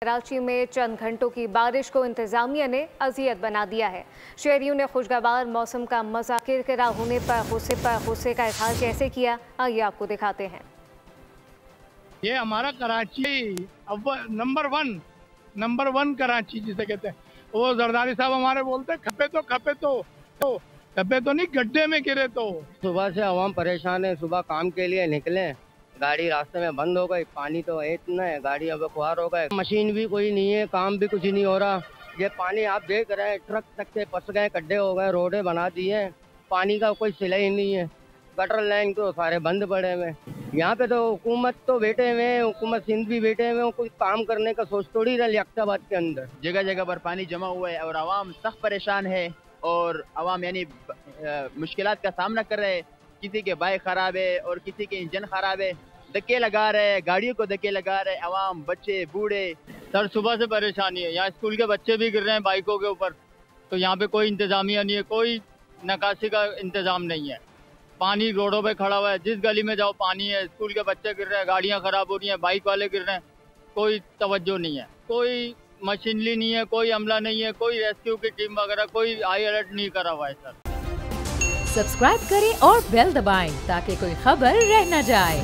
कराची में चंद घंटों की बारिश को इंतजामिया ने अजियत बना दिया है। शहरियों ने खुशगवार मौसम का मजा किरकिरा होने पर गुस्से का इजहार कैसे किया, आइए आपको दिखाते हैं। ये हमारा कराची नंबर वन कराची जिसे कहते हैं, वो जरदारी साहब हमारे बोलते हैं खपे तो नहीं, गड्ढे में गिरे तो। सुबह से आवाम परेशान है, सुबह काम के लिए निकले, गाड़ी रास्ते में बंद हो गई, पानी तो इतना है, गाड़ी अब खुआर हो गए, मशीन भी कोई नहीं है, काम भी कुछ नहीं हो रहा। ये पानी आप देख रहे हैं, ट्रक तक के फंस गए, गड्ढे हो गए, रोडें बना दी हैं, पानी का कोई सिला ही नहीं है, गटर लाइन तो सारे बंद पड़े हुए। यहाँ पे तो हुकूमत तो बैठे हुए, हुकूमत सिंध भी बैठे हुए, कुछ काम करने का सोच थोड़ी रही अख्ताबाद के अंदर। जगह जगह पर पानी जमा हुआ है और आवाम सख्त परेशान है और आवाम यानी मुश्किलात का सामना कर रहे हैं। किसी के बाइक खराब है और किसी के इंजन खराब है, धक्के लगा रहे, गाड़ियों को धक्के लगा रहे, आवाम, बच्चे, बूढ़े। सर सुबह से परेशानी है, यहाँ स्कूल के बच्चे भी गिर रहे हैं बाइकों के ऊपर, तो यहाँ पे कोई इंतजामिया नहीं है, कोई निकासी का इंतजाम नहीं है। पानी रोडों पे खड़ा हुआ है, जिस गली में जाओ पानी है, स्कूल के बच्चे गिर रहे हैं, गाड़ियाँ खराब हो रही हैं, बाइक वाले गिर रहे हैं, कोई तवज्जो नहीं है, कोई मशीनरी नहीं है, कोई अमला नहीं है, कोई रेस्क्यू की टीम वगैरह कोई हाई अलर्ट नहीं करा हुआ है। सर सब्सक्राइब करें और बेल दबाएं ताकि कोई खबर रह न जाए।